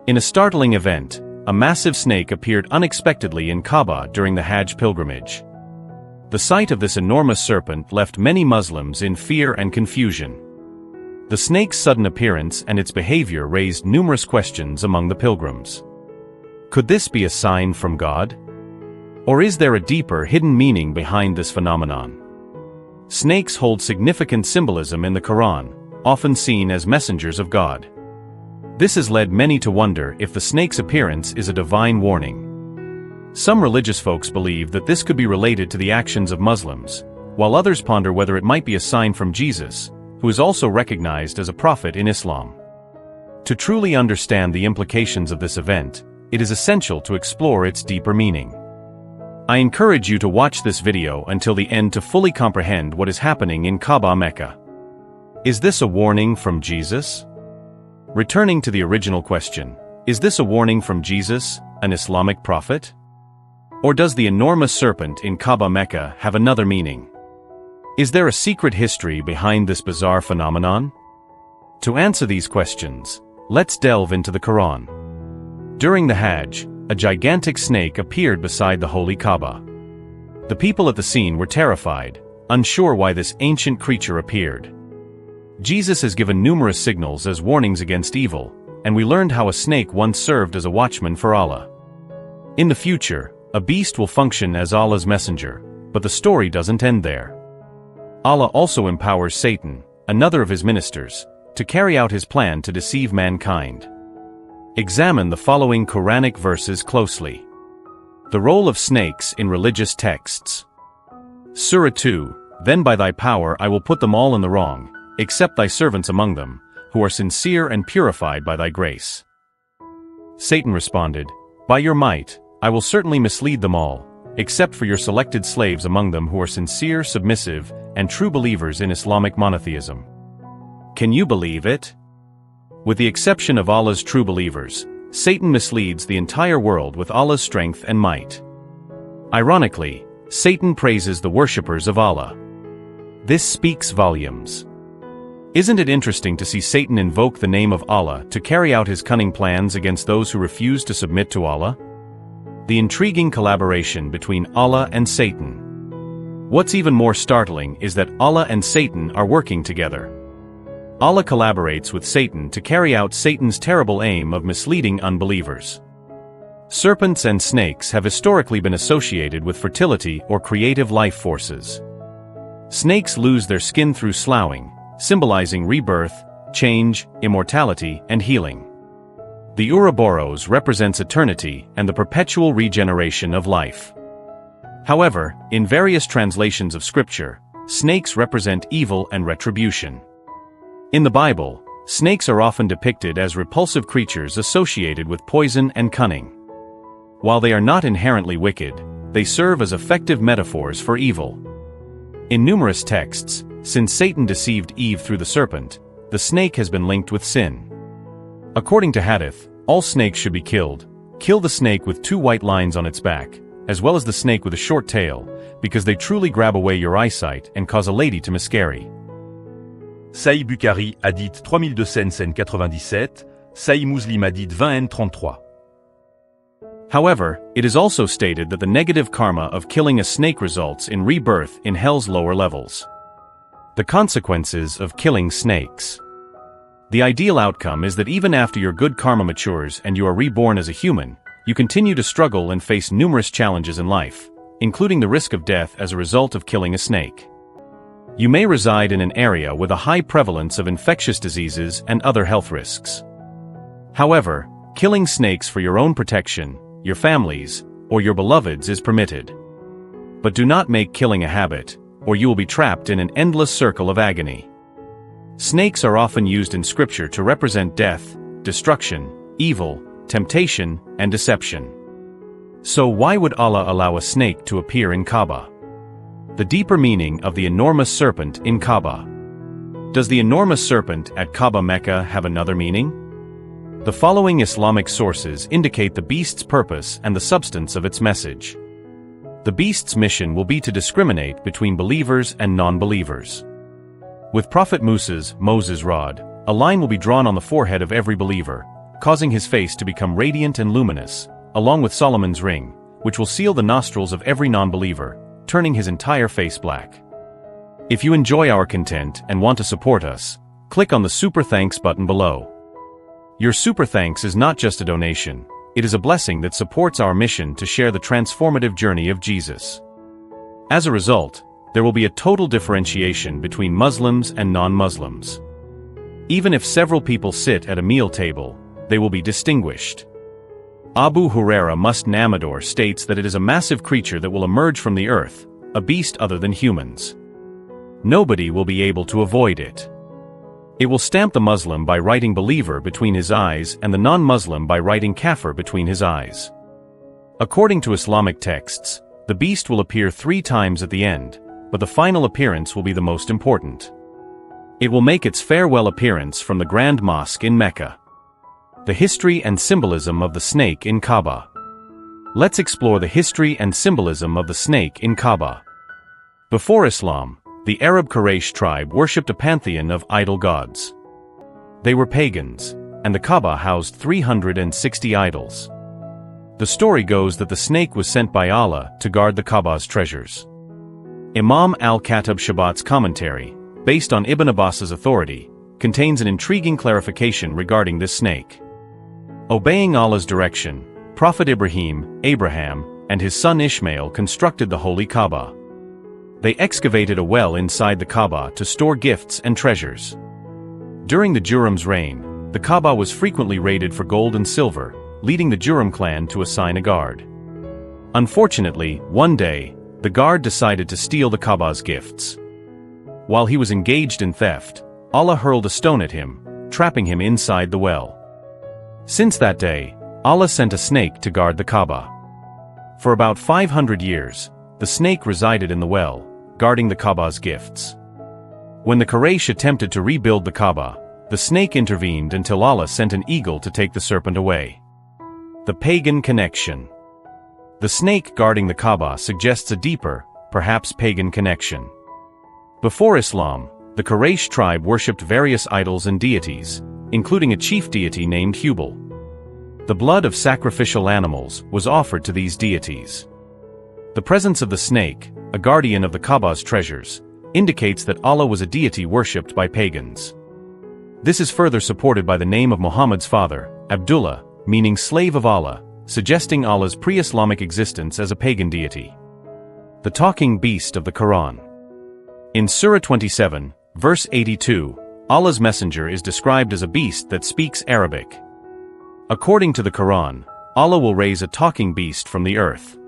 In a startling event, a massive snake appeared unexpectedly in Kaaba during the Hajj pilgrimage. The sight of this enormous serpent left many Muslims in fear and confusion. The snake's sudden appearance and its behavior raised numerous questions among the pilgrims. Could this be a sign from God? Or is there a deeper, hidden meaning behind this phenomenon? Snakes hold significant symbolism in the Quran, often seen as messengers of God. This has led many to wonder if the snake's appearance is a divine warning. Some religious folks believe that this could be related to the actions of Muslims, while others ponder whether it might be a sign from Jesus, who is also recognized as a prophet in Islam. To truly understand the implications of this event, it is essential to explore its deeper meaning. I encourage you to watch this video until the end to fully comprehend what is happening in Kaaba, Mecca. Is this a warning from Jesus? Returning to the original question, is this a warning from Jesus, an Islamic prophet? Or does the enormous serpent in Kaaba, Mecca have another meaning? Is there a secret history behind this bizarre phenomenon? To answer these questions, let's delve into the Quran. During the Hajj, a gigantic snake appeared beside the holy Kaaba. The people at the scene were terrified, unsure why this ancient creature appeared. Jesus has given numerous signals as warnings against evil, and we learned how a snake once served as a watchman for Allah. In the future, a beast will function as Allah's messenger, but the story doesn't end there. Allah also empowers Satan, another of his ministers, to carry out his plan to deceive mankind. Examine the following Quranic verses closely. The role of snakes in religious texts. Surah 2, Then by thy power I will put them all in the wrong, except thy servants among them, who are sincere and purified by thy grace. Satan responded, By your might, I will certainly mislead them all, except for your selected slaves among them who are sincere, submissive, and true believers in Islamic monotheism. Can you believe it? With the exception of Allah's true believers, Satan misleads the entire world with Allah's strength and might. Ironically, Satan praises the worshippers of Allah. This speaks volumes. Isn't it interesting to see Satan invoke the name of Allah to carry out his cunning plans against those who refuse to submit to Allah? The intriguing collaboration between Allah and Satan. What's even more startling is that Allah and Satan are working together. Allah collaborates with Satan to carry out Satan's terrible aim of misleading unbelievers. Serpents and snakes have historically been associated with fertility or creative life forces. Snakes lose their skin through sloughing, symbolizing rebirth, change, immortality, and healing. The Ouroboros represents eternity and the perpetual regeneration of life. However, in various translations of Scripture, snakes represent evil and retribution. In the Bible, snakes are often depicted as repulsive creatures associated with poison and cunning. While they are not inherently wicked, they serve as effective metaphors for evil. In numerous texts, since Satan deceived Eve through the serpent, the snake has been linked with sin. According to Hadith, all snakes should be killed. Kill the snake with 2 white lines on its back, as well as the snake with a short tail, because they truly grab away your eyesight and cause a lady to miscarry. Sahih Bukhari, Hadith 3297, Sahih Muslim Hadith 20N33. However, it is also stated that the negative karma of killing a snake results in rebirth in hell's lower levels. The consequences of killing snakes. The ideal outcome is that even after your good karma matures and you are reborn as a human, you continue to struggle and face numerous challenges in life, including the risk of death as a result of killing a snake. You may reside in an area with a high prevalence of infectious diseases and other health risks. However, killing snakes for your own protection, your family's, or your beloved's is permitted. But do not make killing a habit, or you will be trapped in an endless circle of agony. Snakes are often used in Scripture to represent death, destruction, evil, temptation, and deception. So why would Allah allow a snake to appear in Kaaba? The deeper meaning of the enormous serpent in Kaaba. Does the enormous serpent at Kaaba, Mecca have another meaning? The following Islamic sources indicate the beast's purpose and the substance of its message. The beast's mission will be to discriminate between believers and non-believers. With Prophet Musa's Moses' rod, a line will be drawn on the forehead of every believer, causing his face to become radiant and luminous, along with Solomon's ring, which will seal the nostrils of every non-believer, turning his entire face black. If you enjoy our content and want to support us, click on the Super Thanks button below. Your Super Thanks is not just a donation, it is a blessing that supports our mission to share the transformative journey of Jesus. As a result, there will be a total differentiation between Muslims and non-Muslims. Even if several people sit at a meal table, they will be distinguished. Abu Huraira Must-Namador states that it is a massive creature that will emerge from the earth, a beast other than humans. Nobody will be able to avoid it. It will stamp the Muslim by writing believer between his eyes and the non-Muslim by writing kafir between his eyes. According to Islamic texts, the beast will appear 3 times at the end, but the final appearance will be the most important. It will make its farewell appearance from the Grand Mosque in Mecca. The history and symbolism of the snake in Kaaba. Let's explore the history and symbolism of the snake in Kaaba. Before Islam, the Arab Quraysh tribe worshipped a pantheon of idol gods. They were pagans, and the Kaaba housed 360 idols. The story goes that the snake was sent by Allah to guard the Kaaba's treasures. Imam al-Khattab Shabbat's commentary, based on Ibn Abbas's authority, contains an intriguing clarification regarding this snake. Obeying Allah's direction, Prophet Abraham, and his son Ishmael constructed the holy Kaaba. They excavated a well inside the Kaaba to store gifts and treasures. During the Jurum's reign, the Kaaba was frequently raided for gold and silver, leading the Jurum clan to assign a guard. Unfortunately, one day, the guard decided to steal the Kaaba's gifts. While he was engaged in theft, Allah hurled a stone at him, trapping him inside the well. Since that day, Allah sent a snake to guard the Kaaba. For about 500 years, the snake resided in the well, guarding the Kaaba's gifts. When the Quraysh attempted to rebuild the Kaaba, the snake intervened until Allah sent an eagle to take the serpent away. The pagan connection. The snake guarding the Kaaba suggests a deeper, perhaps pagan connection. Before Islam, the Quraysh tribe worshipped various idols and deities, including a chief deity named Hubal. The blood of sacrificial animals was offered to these deities. The presence of the snake, a guardian of the Kaaba's treasures, indicates that Allah was a deity worshipped by pagans. This is further supported by the name of Muhammad's father, Abdullah, meaning slave of Allah, suggesting Allah's pre-Islamic existence as a pagan deity. The talking beast of the Quran. In Surah 27, verse 82, Allah's messenger is described as a beast that speaks Arabic. According to the Quran, Allah will raise a talking beast from the earth.